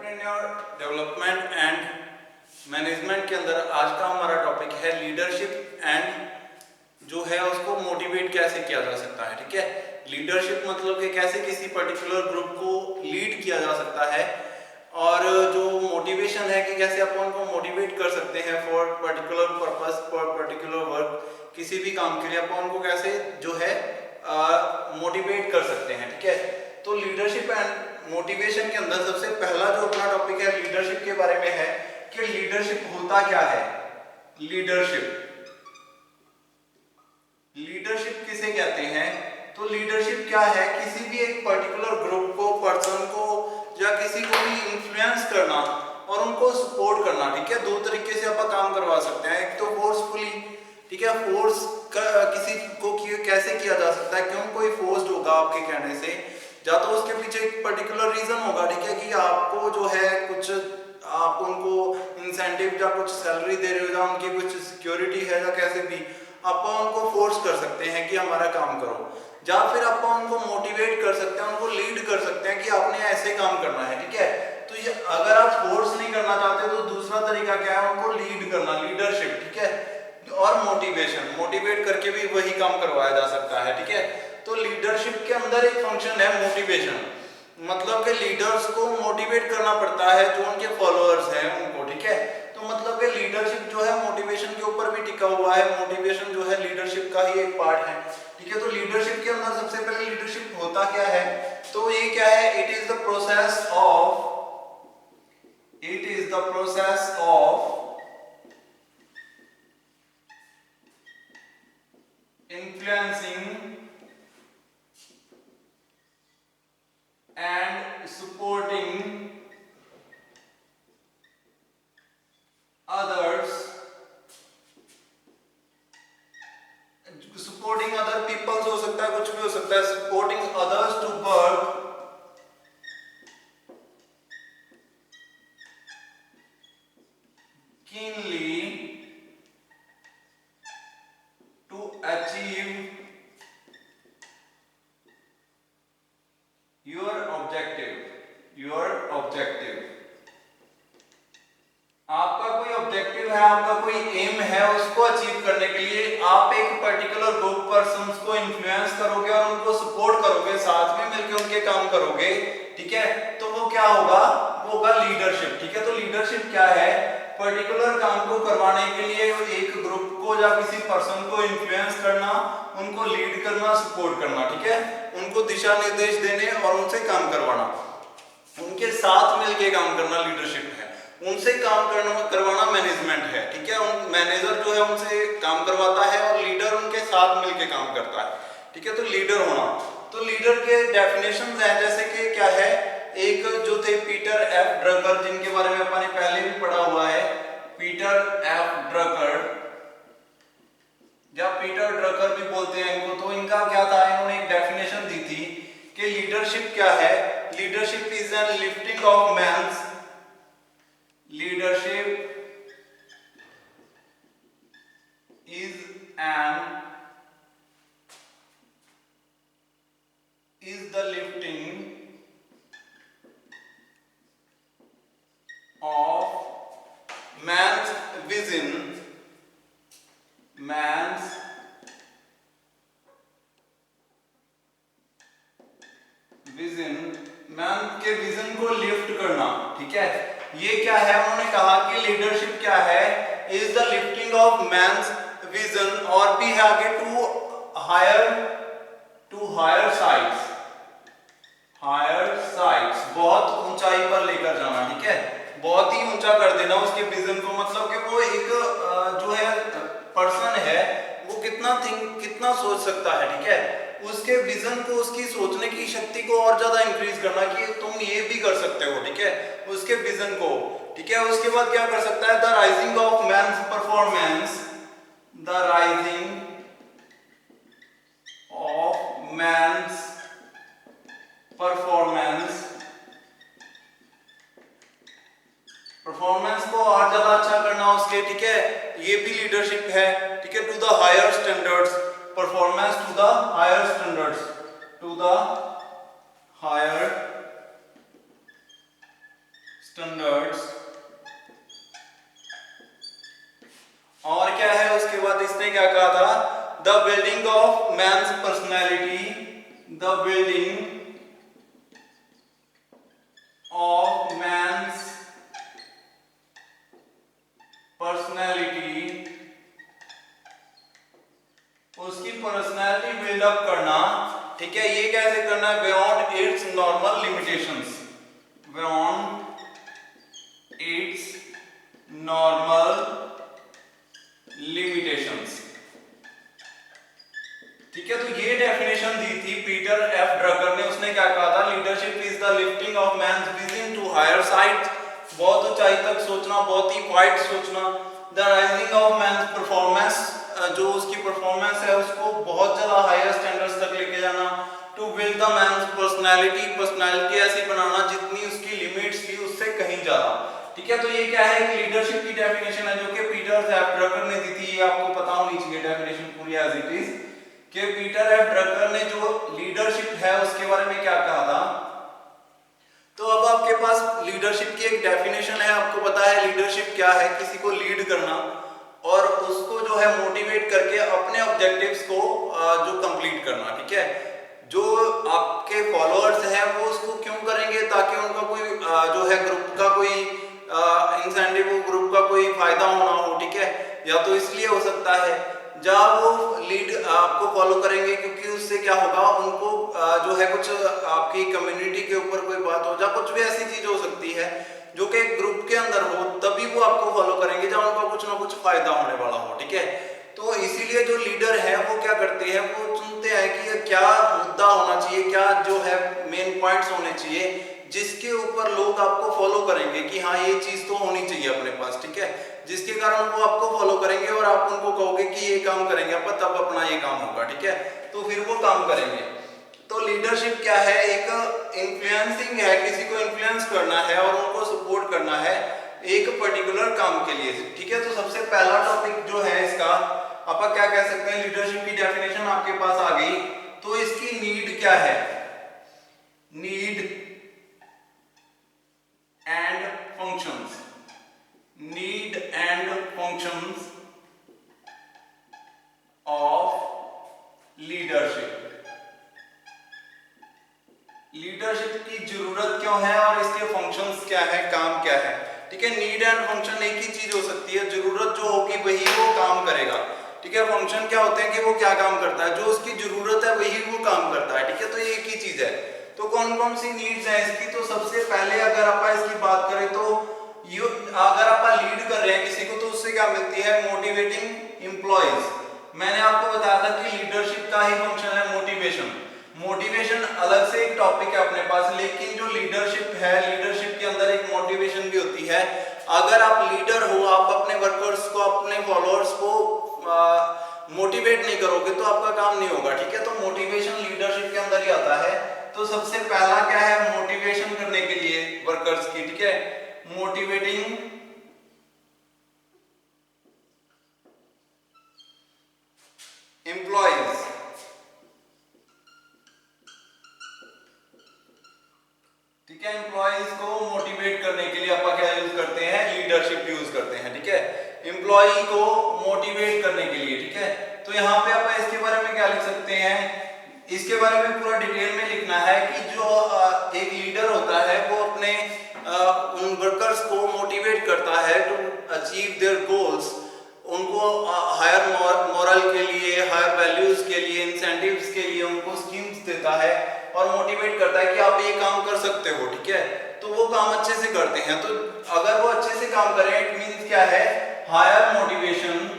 Entrepreneur development and management के अंदर आज का हमारा टॉपिक है लीडरशिप एंड जो है उसको मोटिवेट कैसे किया जा सकता है। ठीक है, लीडरशिप मतलब कि कैसे किसी पर्टिकुलर ग्रुप को लीड किया जा सकता है, और जो मोटिवेशन है कि कैसे अपन को मोटिवेट कर सकते हैं for particular purpose, for particular work, किसी भी काम के लिए अपन को कैसे जो है मोटिवेट कर सकते हैं। ठीक है, तो लीडरशिप एंड मोटिवेशन के अंदर सबसे पहला जो अपना टॉपिक है लीडरशिप के बारे में है कि लीडरशिप होता क्या है। लीडरशिप किसे कहते हैं? तो लीडरशिप क्या है? किसी भी एक पर्टिकुलर ग्रुप को, पर्सन को या किसी को भी इन्फ्लुएंस करना और उनको सपोर्ट करना। ठीक है, दो तरीके से आप काम करवा सकते हैं। एक तो फोर्सफुली, ठीक है, फोर्स किसी को कैसे किया जा सकता है, क्यों कोई फोर्स्ड होगा आपके कहने से, या तो उसके पीछे एक पर्टिकुलर रीजन होगा। ठीक है, कि आपको जो है कुछ आप उनको इंसेंटिव या कुछ सैलरी दे रहे हो या उनकी कुछ सिक्योरिटी है, या कैसे भी आप उनको फोर्स कर सकते हैं कि हमारा काम करो, या फिर आप उनको मोटिवेट कर सकते हैं, उनको लीड कर सकते हैं कि आपने ऐसे काम करना है। ठीक है, तो ये अगर आप फोर्स नहीं करना चाहते तो दूसरा तरीका क्या है, उनको लीड करना, लीडरशिप। ठीक है, और मोटिवेट करके भी वही काम करवाया जा सकता है। ठीक है, तो लीडरशिप के अंदर एक फंक्शन है मोटिवेशन, मतलब कि लीडर्स को मोटिवेट करना पड़ता है जो उनके फॉलोअर्स हैं उनको। ठीक है, तो मतलब कि लीडरशिप जो है मोटिवेशन के ऊपर भी टिका हुआ है, मोटिवेशन जो है लीडरशिप का ही एक पार्ट है। ठीक है, तो लीडरशिप के अंदर सबसे पहले लीडरशिप होता क्या है, तो ये क्या है, it is the process of influencing and supporting other people हो सकता है, कुछ भी हो सकता है, supporting others to work keenly to achieve your objective। आपका कोई ऑब्जेक्टिव है, आपका कोई एम है, उसको अचीव करने के लिए आप एक पर्टिकुलर ग्रुप पर्सन्स को इन्फ्लुएंस करोगे और उनको सपोर्ट करोगे, साथ में मिलकर उनके काम करोगे। ठीक है, तो वो क्या होगा, वो होगा लीडरशिप। ठीक है, तो लीडरशिप क्या है, पर्टिकुलर काम को करवाने के लिए एक ग्रुप को या किसी पर्सन को इन्फ्लुएंस करना, उनको लीड करना, सपोर्ट करना। ठीक है, उनको दिशा निर्देश देने और उनसे काम करवाना, उनके साथ मिलके काम करना लीडरशिप है। उनसे काम करवाना मैनेजमेंट है। ठीक है, मैनेजर जो है उनसे काम करवाता है और लीडर उनके साथ मिलके काम करता है। ठीक है, तो लीडर होना, तो लीडर के डेफिनेशंस हैं, जैसे कि क्या है, एक जो थे पीटर एफ ड्रकर, जिनके बारे में अपन ने पहले भी पढ़ा हुआ है, पीटर एफ ड्रकर या पीटर ड्रकर भी बोलते हैं इनको। तो इनका क्या था, इन्होंने एक डेफिनेशन दी थी कि लीडरशिप क्या है, leadership is an lifting of man's, leadership is the lifting of man's vision, man के विजन को लिफ्ट करना। ठीक है, ये क्या है, उन्होंने कहा कि लीडरशिप क्या है, is the lifting of man's vision, और भी है आगे, टू हायर साइट्स, बहुत ऊंचाई पर लेकर जाना। ठीक है, बहुत ही ऊंचा कर देना उसके विजन को, मतलब कि वो एक जो है पर्सन है, वो कितना सोच सकता है। ठीक है, उसके विजन को, उसकी सोचने की शक्ति को और ज्यादा इंक्रीज करना कि तुम ये भी कर सकते हो। ठीक है, उसके विजन को। ठीक है, उसके बाद क्या कर सकता है, the rising of man's performance, the rising of man's performance को और ज्यादा अच्छा करना उसके। ठीक है, ये भी लीडरशिप है। ठीक है, to the higher standards, performance to the higher standards, to the higher standards. और क्या है उसके बाद इसने क्या कहा था, the building of man's personality, the building of man's personality, उसकी पर्सनैलिटी बिल्डअप करना, ठीक है। ये कैसे करना है, beyond its normal limitations, beyond its normal limitations, ठीक है। तो ये डेफिनेशन दी थी पीटर एफ ड्रकर ने। उसने क्या कहा था, leadership is the lifting of man's vision to higher sight, बहुत ऊंचाई तक सोचना, बहुत ही वाइड सोचना। The rising of man's performance, जो उसकी परफॉर्मेंस है उसको बहुत ज्यादा हायर स्टैंडर्ड्स तक लेके जाना। To build the man's personality, personality ऐसी बनाना जितनी उसकी लिमिट्स थी उससे कहीं ज्यादा, ठीक है। तो ये क्या है, एक लीडरशिप की डेफिनेशन है जो कि पीटर एफ ड्रकर ने दी थी। ये आपको पता होनी चाहिए डेफिनेशन पूरी एज इट इज, कि पीटर एफ ड्रकर ने जो लीडरशिप है उसके बारे में क्या कहा था। तो अब आपके पास लीडरशिप की एक डेफिनेशन है, आपको पता है लीडरशिप क्या है, किसी को लीड करना और उसको जो है मोटिवेट करके अपने ऑब्जेक्टिव्स को जो कंप्लीट करना, ठीक है। जो आपके फॉलोअर्स हैं वो उसको क्यों करेंगे, ताकि उनका कोई जो है ग्रुप का कोई इंसेंटिव, ग्रुप का कोई फायदा होना हो, ठीक है। या तो इसलिए हो सकता है जब वो लीड आपको फॉलो करेंगे क्योंकि उससे क्या होगा, उनको जो है कुछ आपकी कम्युनिटी के ऊपर कोई बात हो, या कुछ भी ऐसी चीज हो सकती है जो कि एक ग्रुप के अंदर हो, तभी वो आपको फॉलो करेंगे जब उनका कुछ ना कुछ फायदा होने वाला हो, ठीक है। तो इसीलिए जो लीडर है वो क्या करते हैं, वो चुनते हैं कि क्या मुद्दा होना चाहिए, क्या जो है मेन पॉइंट्स होने चाहिए जिसके ऊपर लोग आपको फॉलो करेंगे कि हाँ ये चीज तो होनी चाहिए अपने पास, ठीक है। जिसके कारण वो आपको फॉलो करेंगे और आप उनको कहोगे कि ये काम करेंगे आप, तब अपना ये काम होगा, ठीक है। तो फिर वो काम करेंगे। तो लीडरशिप क्या है, एक इन्फ्लुएंसिंग है, किसी को इन्फ्लुएंस करना है और उनको सपोर्ट करना है एक पर्टिकुलर काम के लिए, ठीक है। तो सबसे पहला टॉपिक जो है इसका आप क्या कह सकते हैं, लीडरशिप की डेफिनेशन आपके पास आ गई। तो इसकी नीड क्या है, need and functions, need and functions of leadership. Leadership की जरूरत क्यों है और इसके फंक्शंस क्या है, काम क्या है, ठीक है। नीड एंड फंक्शन एक ही चीज हो सकती है, जरूरत जो होगी वही वो काम करेगा, ठीक है। फंक्शन क्या होते हैं कि वो क्या काम करता है, जो उसकी जरूरत है वही वो काम करता है, ठीक है। तो ये एक ही चीज है। तो कौन कौन सी नीड्स हैं इसकी, तो सबसे पहले अगर आप इसकी बात करें तो अगर आप लीड कर रहे हैं किसी को तो उससे क्या मिलती है, मोटिवेटिंग एम्प्लॉइज। मैंने आपको बताया था कि लीडरशिप का ही फंक्शन है मोटिवेशन। मोटिवेशन अलग से एक टॉपिक है अपने पास, लेकिन जो लीडरशिप है, लीडरशिप के अंदर एक मोटिवेशन भी होती है। अगर आप लीडर हो, आप अपने वर्कर्स को, अपने फॉलोअर्स को मोटिवेट नहीं करोगे तो आपका काम नहीं होगा, ठीक है। तो मोटिवेशन लीडरशिप के अंदर ही आता है। तो सबसे पहला क्या है, मोटिवेशन करने के लिए वर्कर्स की, ठीक है, मोटिवेटिंग एम्प्लॉइज, ठीक है। एम्प्लॉइज को मोटिवेट करने के लिए आप क्या यूज करते हैं, लीडरशिप यूज करते हैं, ठीक है। एम्प्लॉय को मोटिवेट करने के लिए, ठीक है। तो यहाँ पे आप इसके बारे में क्या लिख सकते हैं, इसके बारे में पूरा डिटेल में लिखना है कि जो एक लीडर होता है वो अपने उन वर्कर्स को मोटिवेट करता है टू अचीव देयर गोल्स, उनको हायर मॉरल के लिए, हायर वैल्यूज के लिए, इंसेंटिव्स के लिए उनको स्कीम्स देता है और मोटिवेट करता है कि आप ये काम कर सकते हो, ठीक है। तो वो काम अच्छे से करते हैं। तो अगर वो अच्छे से काम करें, इट मींस क्या है, हायर मोटिवेशन,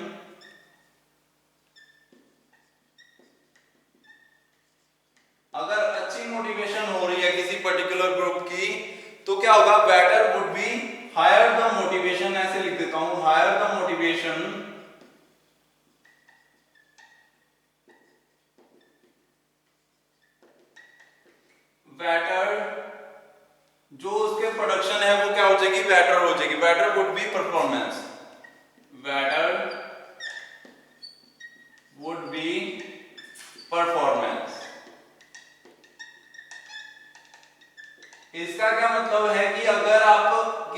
अगर अच्छी मोटिवेशन हो रही है किसी पर्टिकुलर ग्रुप की तो क्या होगा, better would be higher the motivation, ऐसे लिख देता हूं, हायर द मोटिवेशन बेटर, जो उसके प्रोडक्शन है वो क्या हो जाएगी, बेटर हो जाएगी। Better would B performance, better would B performance. इसका क्या मतलब है कि अगर आप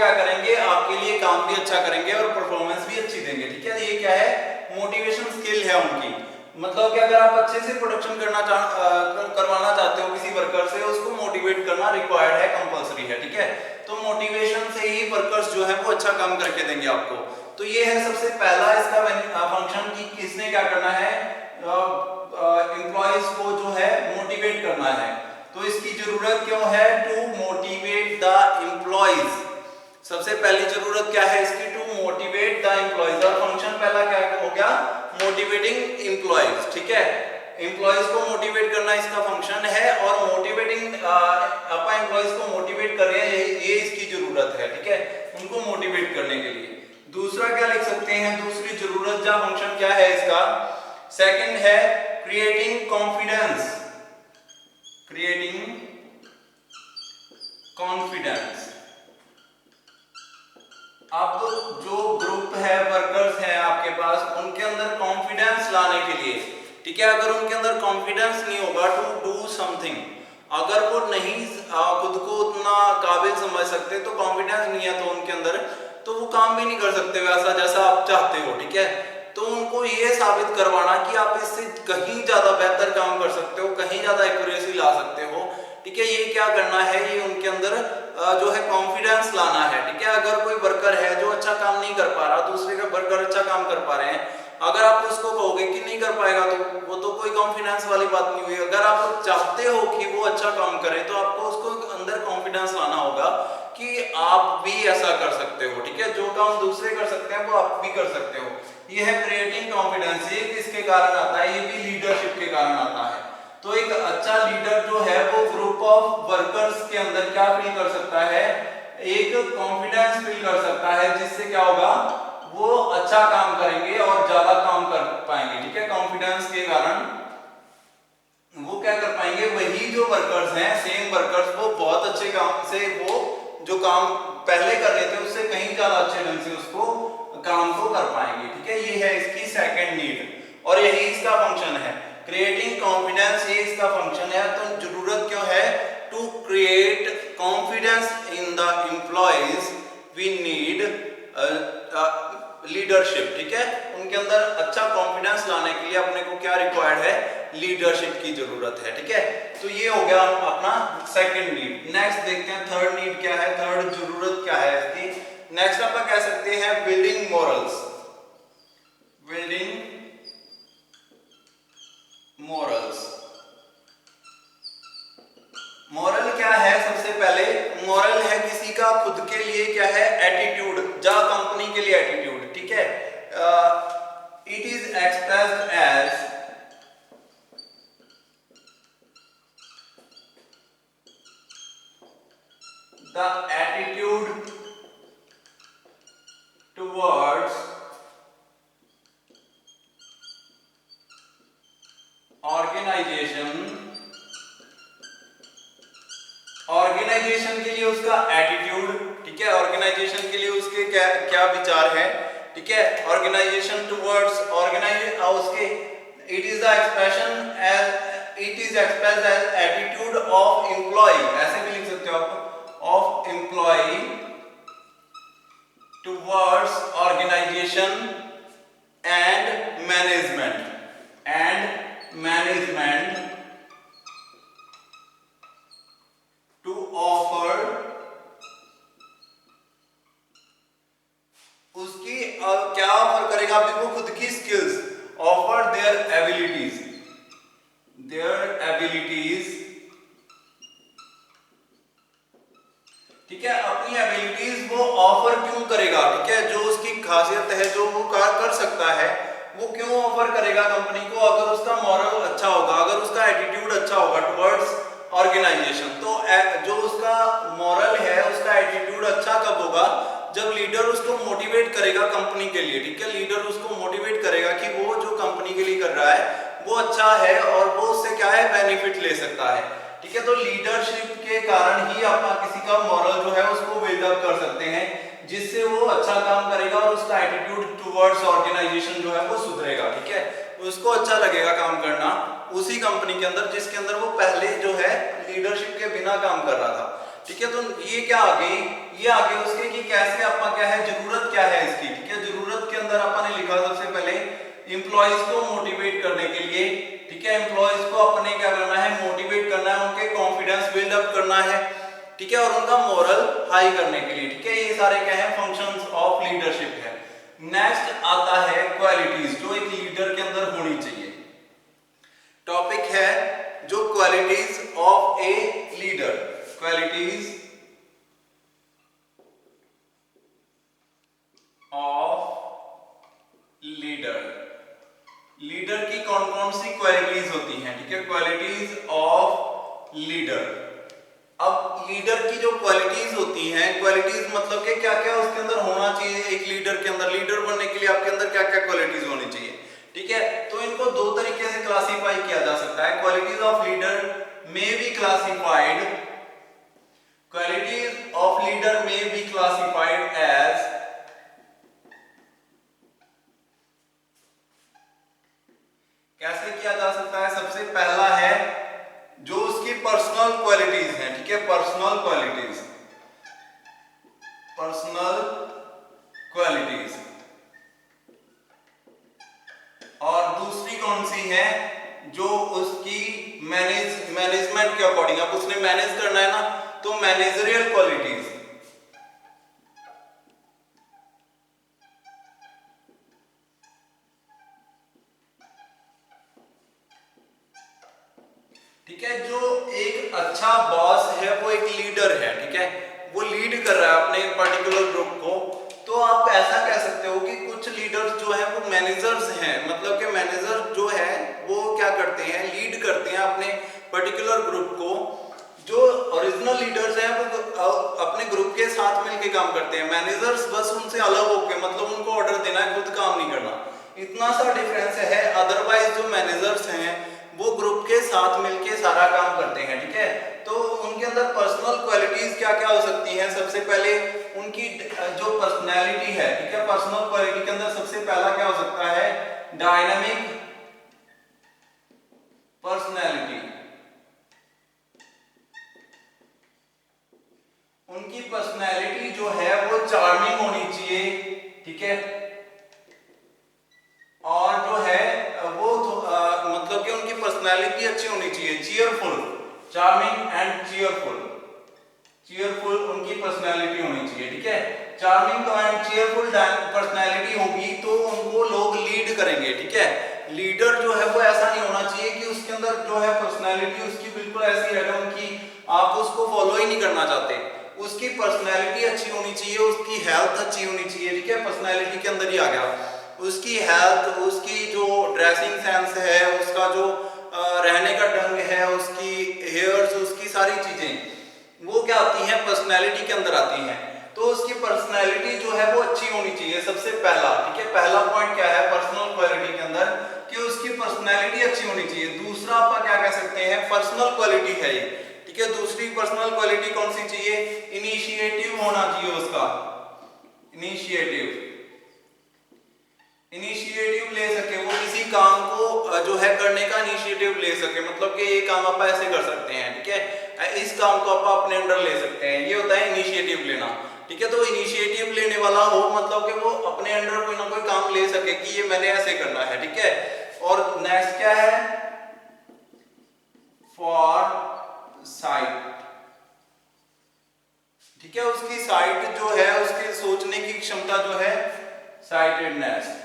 क्या करेंगे, आपके लिए काम भी अच्छा करेंगे और परफॉर्मेंस भी अच्छी देंगे। ठीक है, ये क्या है, मोटिवेशन स्किल है उनकी। मतलब कि अगर आप अच्छे से प्रोडक्शन करवाना चाहते हो किसी वर्कर से, उसको मोटिवेट करना रिक्वायर्ड है, कंपलसरी है। ठीक है, तो मोटिवेशन से ही वर्कर्स जो है वो अच्छा काम करके देंगे आपको। तो ये है सबसे पहला इसका फंक्शन कि किसने क्या करना है, एम्प्लॉइज को जो है मोटिवेट करना है। तो इसकी जरूरत क्यों है, टू मोटिवेट द एम्प्लॉइज। सबसे पहली जरूरत क्या है इसकी, टू मोटिवेट द एम्प्लॉइज। और फंक्शन पहला क्या हो गया, मोटिवेटिंग एम्प्लॉइज। ठीक है, एम्प्लॉइज को मोटिवेट करना इसका फंक्शन है, और मोटिवेटिंग अपना एम्प्लॉइज को मोटिवेट कर रहे हैं, ये इसकी जरूरत है। ठीक है, उनको मोटिवेट करने के लिए। दूसरा क्या लिख सकते हैं, दूसरी जरूरत या फंक्शन क्या है इसका, सेकंड है क्रिएटिंग कॉन्फिडेंस। Creating confidence. अब जो ग्रुप है, वर्कर्स हैं आपके पास, उनके अंदर कॉन्फिडेंस लाने के लिए, ठीक है, अगर उनके अंदर कॉन्फिडेंस नहीं होगा टू डू समथिंग, अगर वो नहीं खुद को उतना काबिल समझ सकते, तो कॉन्फिडेंस नहीं है तो उनके अंदर, तो वो काम भी नहीं कर सकते वैसा जैसा आप चाहते हो। ठीक है, तो उनको ये साबित करवाना कि आप इससे कहीं ज्यादा बेहतर काम कर सकते हो, कहीं ज्यादा एक्यूरेसी ला सकते हो। ठीक है, ये क्या करना है, ये उनके अंदर जो है कॉन्फिडेंस लाना है। ठीक है, अगर कोई वर्कर है जो अच्छा काम नहीं कर पा रहा, दूसरे का वर्कर अच्छा काम कर पा रहे हैं, अगर आप उसको कहोगे कि नहीं कर पाएगा, तो वो तो कोई कॉन्फिडेंस वाली बात नहीं हुई। अगर आप चाहते हो कि वो अच्छा काम करे, तो आपको उसको अंदर कॉन्फिडेंस लाना होगा कि आप भी ऐसा कर सकते हो। ठीक है, जो काम दूसरे कर सकते हैं वो आप भी कर सकते हो। ये है क्रिएटिंग कॉन्फिडेंस। ये किसके कारण आता है, ये भी लीडरशिप के कारण आता है। तो एक अच्छा लीडर जो है वो ग्रुप ऑफ वर्कर्स के अंदर क्या फील कर सकता है, एक कॉन्फिडेंस फील कर सकता है, जिससे क्या होगा, वो अच्छा काम करेंगे और ज्यादा काम कर पाएंगे। ठीक है, कॉन्फिडेंस के कारण वो क्या कर पाएंगे, वही जो वर्कर्स हैं, सेम वर्कर्स, वो बहुत अच्छे काम से, वो जो काम पहले कर रहे थे उससे कहीं ज्यादा अच्छे ढंग से उसको काम को कर पाएंगे। ठीक है, ये है इसकी सेकंड नीड, और यही इसका फंक्शन है, क्रिएटिंग कॉन्फिडेंस। ये इसका फंक्शन है। तो जरूरत क्यों है, to create confidence in the employees we need leadership. ठीक है, उनके अंदर अच्छा कॉन्फिडेंस लाने के लिए अपने को क्या रिक्वायर्ड है, लीडरशिप की जरूरत है। ठीक है, तो ये हो गया अपना सेकंड नीड। नेक्स्ट देखते हैं थर्ड नीड क्या है, थर्ड जरूरत क्या है इसकी। नेक्स्ट अपन कह सकते हैं building morals. Building morals. Moral क्या है, सबसे पहले मॉरल है किसी का खुद के लिए क्या है, एटीट्यूड, या कंपनी के लिए एटीट्यूड। ठीक है, it is expressed as the attitude towards organization। Organization के लिए उसका एटीट्यूड, ठीक है, ऑर्गेनाइजेशन के लिए उसके क्या क्या विचार है। ठीक है, ऑर्गेनाइजेशन टुवर्ड्स उसके it is the expression as, it is expressed as attitude of employee, ऐसे भी लिख सकते हो आप, of employee towards organization and management to offer, उसकी क्या ऑफर करेगा आपको, खुद की स्किल्स, ऑफर देयर एबिलिटीज, ठीक है, अपनी एबिलिटीज वो ऑफर क्यों करेगा। ठीक है, जो उसकी खासियत है, जो वो कर सकता है, वो क्यों ऑफर करेगा कंपनी को, अगर उसका मॉरल अच्छा होगा, अगर उसका एटीट्यूड अच्छा होगा टुवर्ड्स ऑर्गेनाइजेशन। तो जो उसका मॉरल है, उसका एटीट्यूड अच्छा कब होगा, जब लीडर उसको मोटिवेट करेगा कंपनी के लिए। ठीक है, लीडर उसको मोटिवेट करेगा कि वो जो कंपनी के लिए कर रहा है वो अच्छा है और वो उससे क्या है, बेनिफिट ले सकता है। ठीक है, तो लीडरशिप के कारण ही आप किसी का मॉरल जो है उसको बिल्डअप कर सकते हैं, जिससे वो अच्छा काम करेगा और उसका एटीट्यूड टुवर्ड्स ऑर्गेनाइजेशन जो है वो सुधरेगा। ठीक है, उसको अच्छा लगेगा काम करना उसी कंपनी के अंदर जिसके अंदर वो पहले जो है लीडरशिप के बिना काम कर रहा था। ठीक है, तो ये क्या आ गई, ये आगे उसके कि कैसे आपका क्या है, जरूरत क्या है इसकी, ठीक है। जरूरत के अंदर अपन ने लिखा सबसे पहले एम्प्लॉइज को मोटिवेट करने के लिए, ठीक है। एम्प्लॉइज को अपने क्या करना है, मोटिवेट करना है, उनके कॉन्फिडेंस बिल्डअप करना है, ठीक है, और उनका मोरल हाई करने के लिए, ठीक है। ये सारे क्या है, फंक्शंस ऑफ लीडरशिप है। नेक्स्ट आता है क्वालिटीज जो एक लीडर के अंदर होनी चाहिए। टॉपिक है जो qualities of a leader, qualities of leader. Leader की कौन कौन सी क्वालिटीज होती हैं, ठीक है, क्वालिटीज ऑफ लीडर। अब लीडर की जो क्वालिटीज होती हैं, क्वालिटीज मतलब कि क्या क्या उसके अंदर होना चाहिए एक लीडर के अंदर। लीडर बनने के लिए आपके अंदर क्या क्या क्वालिटीज होनी चाहिए, ठीक है। तो इनको दो तरीके से क्लासिफाई किया जा सकता है। क्वालिटीज ऑफ लीडर में be classified, qualities of leader में बी क्लासिफाइड एज, कैसे किया जा सकता है, सबसे पहला है जो उसकी पर्सनल क्वालिटीज हैं, ठीक है, पर्सनल क्वालिटीज, पर्सनल क्वालिटीज। और दूसरी कौन सी है, जो उसकी मैनेजमेंट के अकॉर्डिंग, अब उसने मैनेज करना है ना, तो मैनेजरियल क्वालिटीज, ठीक है। जो एक अच्छा बॉस है वो एक लीडर है, ठीक है, वो लीड कर रहा है अपने पर्टिकुलर ग्रुप को। तो आप ऐसा कह सकते हो कि कुछ लीडर्स जो है वो मैनेजर्स हैं, मतलब कि मैनेजर जो है वो क्या करते हैं, लीड करते हैं अपने पर्टिकुलर ग्रुप को। जो ओरिजिनल लीडर्स हैं वो अपने ग्रुप के साथ मिलकर काम करते हैं। मैनेजर्स बस उनसे अलग होकर, मतलब उनको ऑर्डर देना है, खुद काम नहीं करना। इतना सा डिफरेंस है। अदरवाइज जो मैनेजर्स हैं वो ग्रुप के साथ मिलके सारा काम करते हैं, ठीक है। तो उनके अंदर पर्सनल क्वालिटीज क्या क्या हो सकती हैं, सबसे पहले उनकी जो पर्सनैलिटी है, ठीक है, पर्सनल क्वालिटी के अंदर सबसे पहला क्या हो सकता है, डायनामिक पर्सनैलिटी। उनकी पर्सनैलिटी जो है वो चार्मिंग होनी चाहिए, ठीक है, और जो है वो मतलब कि उनकी पर्सनैलिटी अच्छी होनी चाहिए, cheerful, charming and cheerful, cheerful उनकी पर्सनैलिटी होनी चाहिए, ठीक है। चार्मिंग एंड चीयरफुल पर्सनैलिटी होगी तो उनको लोग लीड करेंगे, ठीक है। लीडर जो है वो ऐसा नहीं होना चाहिए कि उसके अंदर जो है पर्सनैलिटी उसकी बिल्कुल ऐसी है कि आप उसको फॉलो ही नहीं करना चाहते। उसकी पर्सनैलिटी अच्छी होनी चाहिए, उसकी हेल्थ अच्छी होनी चाहिए, ठीक है, पर्सनैलिटी के अंदर ही आ गया। उसकी हेल्थ, उसकी जो ड्रेसिंग सेंस है, उसका जो रहने का ढंग है, उसकी हेयर्स, उसकी सारी चीजें वो क्या आती हैं, पर्सनैलिटी के अंदर आती हैं। तो उसकी पर्सनैलिटी जो है वो अच्छी होनी चाहिए, सबसे पहला, ठीक है। पहला पॉइंट क्या है पर्सनल क्वालिटी के अंदर, कि उसकी पर्सनैलिटी अच्छी होनी चाहिए। दूसरा आप क्या कह सकते हैं, पर्सनल क्वालिटी है ये, ठीक है। दूसरी पर्सनल क्वालिटी कौन सी चाहिए, इनिशिएटिव होना चाहिए उसका, इनिशिएटिव, इनिशिएटिव ले सके, वो किसी काम को जो है करने का इनिशिएटिव ले सके, मतलब कि ये काम आप ऐसे कर सकते हैं, ठीक है, इस काम को आप अपने अंडर ले सकते हैं, ये होता है इनिशिएटिव लेना, ठीक है। तो इनिशिएटिव लेने वाला हो मतलब कि वो अपने अंडर कोई ना कोई काम ले सके कि ये मैंने ऐसे करना है, ठीक है। और नेक्स्ट क्या है, फॉर साइट, ठीक है, उसकी साइट जो है, उसकी सोचने की क्षमता जो है, साइटेडनेस,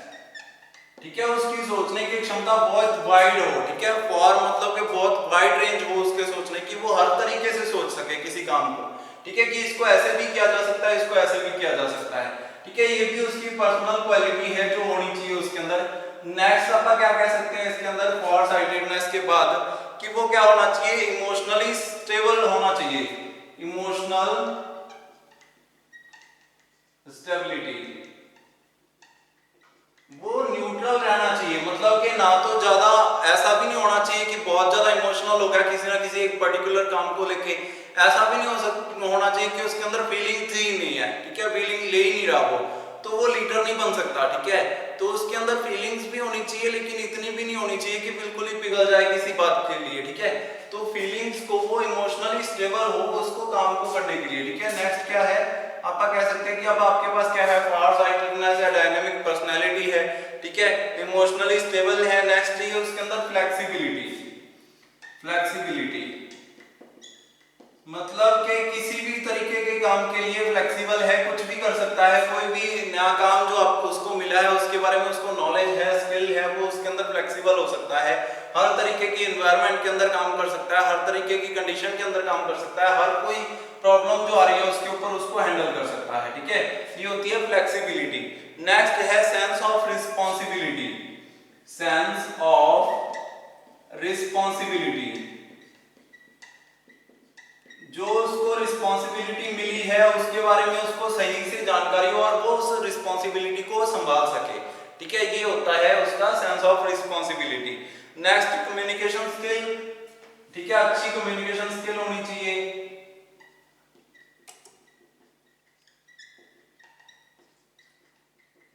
ठीक है, उसकी सोचने की क्षमता बहुत वाइड हो, ठीक है। फॉर मतलब कि बहुत वाइड रेंज हो उसके सोचने की, वो हर तरीके से सोच सके किसी काम को, ठीक है, कि इसको ऐसे भी किया जा सकता है, इसको ऐसे भी किया जा सकता है, ठीक है। ये भी उसकी पर्सनल क्वालिटी है जो होनी चाहिए उसके अंदर। नेक्स्ट आप क्या कह सकते हैं इसके अंदर, फॉर साइटेडनेस के बाद, कि वो क्या होना चाहिए, इमोशनली स्टेबल होना चाहिए, इमोशनल स्टेबिलिटी, वो न्यूट्रल रहना चाहिए, मतलब कि ना तो ज्यादा ऐसा भी नहीं होना चाहिए कि बहुत ज्यादा इमोशनल हो गया किसी ना किसी एक पर्टिकुलर काम को लेके, ऐसा भी नहीं होना चाहिए कि उसके अंदर फीलिंग ही नहीं है, ठीक है, फीलिंग ले ही नहीं रहा वो, तो वो लीडर नहीं बन सकता, ठीक है। तो उसके अंदर फीलिंग्स भी होनी चाहिए, लेकिन इतनी भी नहीं होनी चाहिए कि बिल्कुल ही पिघल जाए किसी बात के लिए, ठीक है। तो फीलिंग्स को वो इमोशनली स्टेबल हो उसको काम को करने के लिए, ठीक है। नेक्स्ट क्या है, आप कह सकते हैं कि अब आपके पास क्या है, फार साइटेडनेस है, डायनामिक पर्सनैलिटी है, ठीक है, इमोशनली स्टेबल है। नेक्स्ट ये उसके अंदर फ्लेक्सिबिलिटी। फ्लेक्सिबिलिटी मतलब कि किसी भी तरीके के काम के लिए फ्लेक्सिबल है, कुछ भी कर सकता है, कोई भी नया काम जो आपको उसको मिला है उसके बारे में उसको नॉलेज है, स्किल है, वो उसके अंदर फ्लेक्सिबल हो सकता है, हर तरीके की एनवायरनमेंट के अंदर काम कर सकता है, हर तरीके की कंडीशन के अंदर काम कर सकता है, हर कोई प्रॉब्लम जो आ रही है उसके ऊपर उसको हैंडल कर सकता है, ठीक है, ये होती है फ्लेक्सिबिलिटी। नेक्स्ट है sense of responsibility. Sense of responsibility, जो उसको रिस्पॉन्सिबिलिटी मिली है उसके बारे में उसको सही से जानकारी हो और वो उस रिस्पॉन्सिबिलिटी को संभाल सके, ठीक है, ये होता है उसका sense of responsibility. Next communication skill, ठीक है, अच्छी कम्युनिकेशन स्किल होनी चाहिए,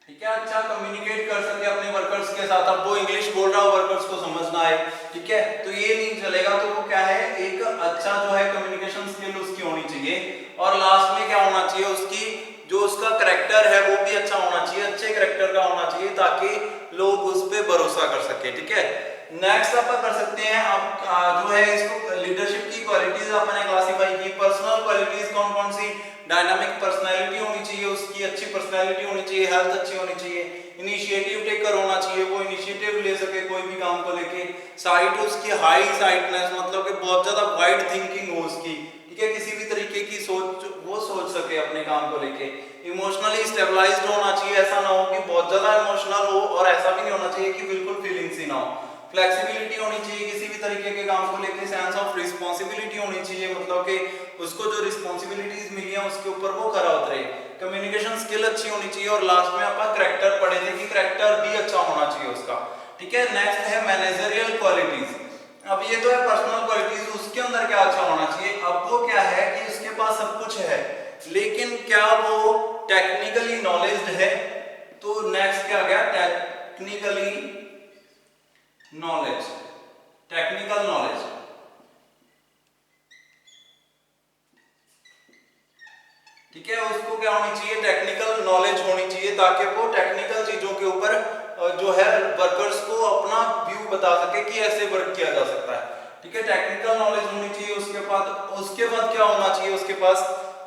ठीक है, अच्छा कम्युनिकेट कर सके अपने वर्कर्स के साथ। अब वो इंग्लिश बोल रहा हो, वर्कर्स को समझना है, ठीक है, तो ये नहीं चलेगा, तो वो क्या है, एक अच्छा जो है कम्युनिकेशन स्किल उसकी होनी चाहिए। और लास्ट में क्या होना चाहिए, उसकी जो उसका करैक्टर है वो भी अच्छा होना चाहिए, अच्छे करैक्टर का होना चाहिए ताकि लोग उस पर भरोसा कर सके, ठीक है। नेक्स्ट आप कर सकते हैं, आप जो है इसको लीडरशिप की क्वालिटीज आपने क्लासिफाई की। पर्सनल क्वालिटीज कौन कौन सी, डायनामिक पर्सनालिटी होनी चाहिए, उसकी अच्छी पर्सनालिटी होनी चाहिए, हेल्थ अच्छी होनी चाहिए, इनिशिएटिव टेकर होना चाहिए, वो इनिशिएटिव ले सके कोई भी काम को लेके। साइट उसकी हाई साइटनेस, मतलब कि बहुत ज्यादा वाइड थिंकिंग हो उसकी, ठीक है, किसी भी तरीके की सोच वो सोच सके अपने काम को लेके। इमोशनली स्टेबलाइज्ड होना चाहिए, ऐसा ना हो कि बहुत ज्यादा इमोशनल हो और ऐसा भी नहीं होना चाहिए कि बिल्कुल फीलिंग्स ही ना हो। फ्लेक्सिबिलिटी होनी चाहिए किसी भी तरीके के काम को लेके। सेंस ऑफ रिस्पॉन्सिबिलिटी होनी चाहिए, मतलब कि उसको जो रिस्पॉन्सिबिलिटीज मिली है उसके ऊपर वो खरा उतरे। कम्युनिकेशन स्किल अच्छी होनी चाहिए और लास्ट में अपन करैक्टर पढ़े थे कि करैक्टर भी अच्छा होना चाहिए उसका, ठीक है। नेक्स्ट है मैनेजरियल क्वालिटीज। अब ये तो है पर्सनल क्वालिटीज, उसके अंदर क्या अच्छा होना चाहिए। अब वो क्या है कि उसके पास सब कुछ है लेकिन क्या वो टेक्निकली नॉलेज्ड है, तो नेक्स्ट क्या गया, टेक्निकली नॉलेज, टेक्निकल नॉलेज, ठीक है, उसको क्या होनी चाहिए, टेक्निकल नॉलेज होनी चाहिए ताकि वो टेक्निकल चीजों के ऊपर जो है वर्कर्स को अपना व्यू बता सके कि ऐसे वर्क किया जा सकता है, ठीक है, टेक्निकल नॉलेज होनी चाहिए। उसके बाद क्या होना चाहिए, उसके पास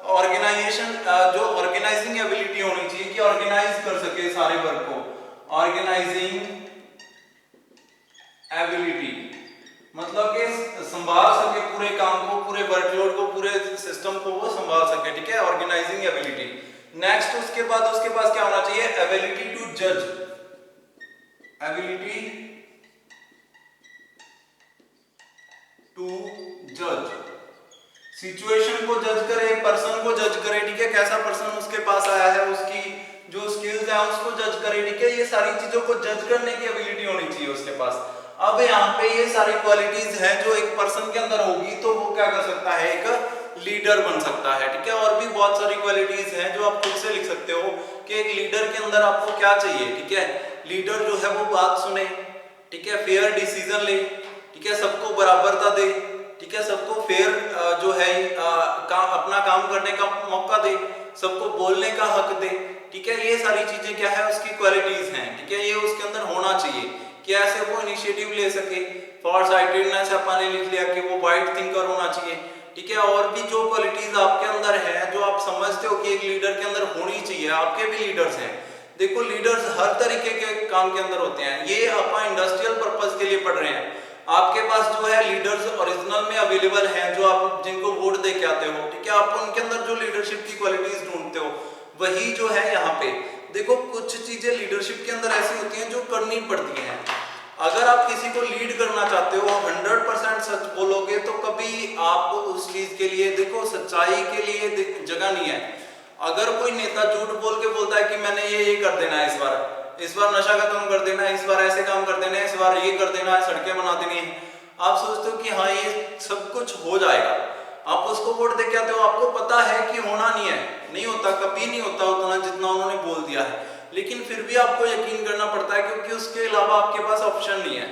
ऑर्गेनाइजेशन जो ऑर्गेनाइजिंग एबिलिटी होनी चाहिए कि ऑर्गेनाइज कर सके सारे वर्क को। ऑर्गेनाइजिंग एबिलिटी मतलब कि संभाल सके पूरे काम को, पूरे वर्कलोड को, पूरे सिस्टम को वो संभाल सके, ठीक है, ऑर्गेनाइजिंग एबिलिटी। नेक्स्ट उसके पास क्या होना चाहिए, एबिलिटी टू जज, एबिलिटी टू जज, सिचुएशन को जज करे, पर्सन को जज करे, ठीक है, कैसा पर्सन उसके पास आया है, उसकी जो स्किल्स है उसको जज करे, ठीक है, ये सारी चीजों को जज करने की एबिलिटी होनी चाहिए उसके पास। अब यहाँ पे ये सारी क्वालिटीज हैं जो एक पर्सन के अंदर होगी तो वो क्या कर सकता है, एक लीडर बन सकता है, ठीक है। और भी बहुत सारी क्वालिटीज हैं जो आप खुद से लिख सकते हो कि एक लीडर के अंदर आपको क्या चाहिए, ठीक है। लीडर जो है वो बात सुने, ठीक है, फेयर डिसीजन ले, ठीक है, सबको बराबरता दे, ठीक है, सबको फेयर जो है अपना काम करने का मौका दे, सबको बोलने का हक दे, ठीक है, ये सारी चीजें क्या है उसकी क्वालिटीज हैं, ठीक है, ये उसके अंदर होना चाहिए कि ऐसे वो इनिशिएटिव ले सके। फॉर साइटेडनेस अपन ने लिख लिया कि वो वाइड थिंकर होना चाहिए, ठीक है। और भी जो क्वालिटीज आपके अंदर है जो आप समझते हो कि एक लीडर के अंदर होनी चाहिए, आपके भी लीडर्स हैं। देखो लीडर्स हर तरीके के काम के अंदर होते हैं, ये अपन इंडस्ट्रियल पर्पस के लिए पढ़ रहे हैं। आपके पास जो है लीडर्स ओरिजिनल में अवेलेबल हैं जो आप जिनको वोट दे के आते हो, ठीक है, आप उनके अंदर जो लीडरशिप की क्वालिटीज ढूंढते हो वही जो है यहाँ पे। देखो कुछ चीजें लीडरशिप के अंदर ऐसी होती हैं जो करनी पड़ती हैं। अगर आप किसी को लीड करना चाहते हो 100% सच बोलोगे तो कभी आप उस चीज के लिए, देखो सच्चाई के लिए जगह नहीं है। अगर कोई नेता झूठ बोल के बोलता है कि मैंने ये कर देना है, इस बार नशा खत्म कर देना है, इस बार ऐसे काम कर देना है, इस बार ये कर देना है, सड़कें बना देनी है, आप सोचते हो कि हाँ ये सब कुछ हो जाएगा, आप उसको वोट दे के आते हो, आपको पता है कि होना नहीं है, नहीं होता, कभी नहीं होता उतना जितना उन्होंने बोल दिया है, लेकिन फिर भी आपको यकीन करना पड़ता है क्योंकि उसके अलावा आपके पास ऑप्शन नहीं है,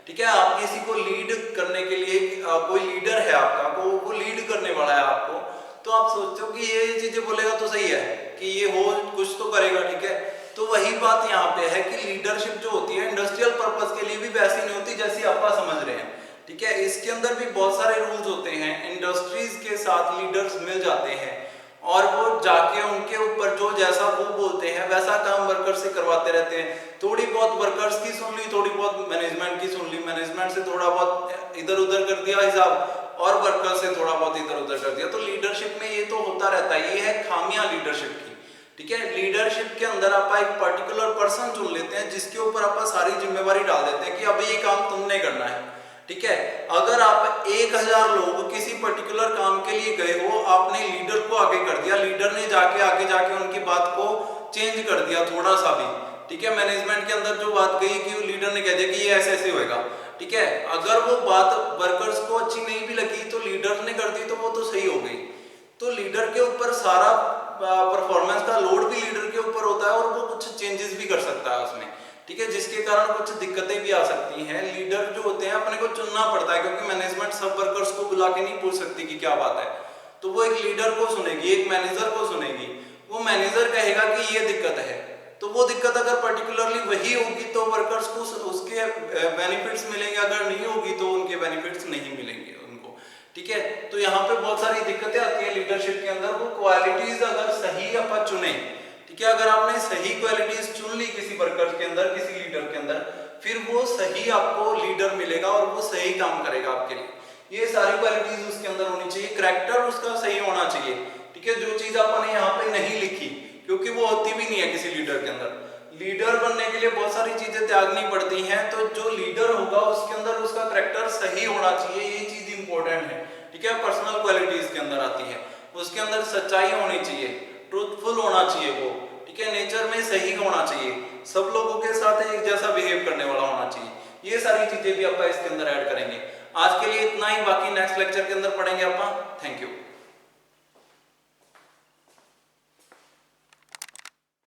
ठीक है। आप किसी को लीड करने के लिए कोई लीडर है आपका, वो लीड करने वाला है आपको, तो आप सोचते हो कि ये चीजें बोलेगा तो सही है कि ये हो कुछ तो करेगा, ठीक है। तो वही बात यहाँ पे है कि लीडरशिप जो होती है इंडस्ट्रियल पर्पस के लिए भी वैसी नहीं होती जैसी आप समझ रहे हैं, ठीक है। इसके अंदर भी बहुत सारे रूल्स होते हैं, इंडस्ट्रीज के साथ लीडर्स मिल जाते हैं और वो जाके उनके ऊपर जो जैसा वो बोलते हैं वैसा काम वर्कर से करवाते रहते हैं। थोड़ी बहुत वर्कर्स की सुन ली, थोड़ी बहुत मैनेजमेंट की सुन ली, मैनेजमेंट से थोड़ा बहुत इधर उधर कर दिया हिसाब और वर्कर से थोड़ा बहुत इधर उधर कर दिया। तो लीडरशिप में ये तो होता रहता है, ये है खामियां लीडरशिप की, ठीक है। लीडरशिप के अंदर आप एक पर्टिकुलर पर्सन चुन लेते हैं जिसके ऊपर आप सारी जिम्मेवारी डाल देते हैं कि अब ये काम तुमने करना है, ठीक है। अगर आप 1000 लोग किसी पर्टिकुलर काम के लिए गए हो, आपने लीडर को आगे कर दिया, लीडर ने जाके आगे जाके उनकी बात को चेंज कर दिया थोड़ा सा भी, ठीक है। मैनेजमेंट के अंदर जो बात गई कि लीडर ने कह दिया कि ये ऐसे ऐसे होएगा, ठीक है। अगर वो बात वर्कर्स को अच्छी नहीं भी लगी तो लीडर ने कर दी तो वो तो सही हो गई। तो लीडर के ऊपर सारा परफॉर्मेंस का लोड भी लीडर के ऊपर होता है और वो कुछ चेंजेस भी कर सकता है उसमें, ठीक है, जिसके कारण कुछ दिक्कतें भी आ सकती हैं। लीडर जो होते हैं अपने को चुनना पड़ता है क्योंकि मैनेजमेंट सब वर्कर्स को बुला के नहीं पूछ सकती कि क्या बात है, तो वो एक लीडर को सुनेगी, एक मैनेजर को सुनेगी। वो मैनेजर कहेगा कि ये दिक्कत है, तो वो दिक्कत अगर पर्टिकुलरली वही होगी तो वर्कर्स को उसके बेनिफिट्स मिलेंगे, अगर नहीं होगी तो उनके बेनिफिट्स नहीं मिलेंगे उनको, ठीक है। तो यहाँ पे बहुत सारी दिक्कतें आती है लीडरशिप के अंदर। वो क्वालिटीज अगर सही अपन चुने, ठीक है, अगर आपने सही क्वालिटीज चुन ली किसी वर्कर के अंदर, किसी लीडर के अंदर, फिर वो सही आपको लीडर मिलेगा और वो सही काम करेगा आपके लिए। ये सारी क्वालिटीज उसके अंदर होनी चाहिए, कैरेक्टर उसका सही होना चाहिए, ठीक है। जो चीज आपने यहाँ पे नहीं लिखी क्योंकि वो होती भी नहीं है किसी लीडर के अंदर। लीडर बनने के लिए बहुत सारी चीजें त्यागनी पड़ती हैं, तो जो लीडर होगा उसके अंदर उसका कैरेक्टर सही होना चाहिए, ये चीज इंपॉर्टेंट है, ठीक है। पर्सनल क्वालिटीज के अंदर आती है, उसके अंदर सच्चाई होनी चाहिए, ट्रूथफुल होना चाहिए वो, ठीक है, नेचर में सही होना चाहिए, सब लोगों के साथ एक जैसा बिहेव करने वाला होना चाहिए। ये सारी चीजें भी आप इसके अंदर ऐड करेंगे। आज के लिए इतना ही, बाकी नेक्स्ट लेक्चर के अंदर पढ़ेंगे आप। Thank you.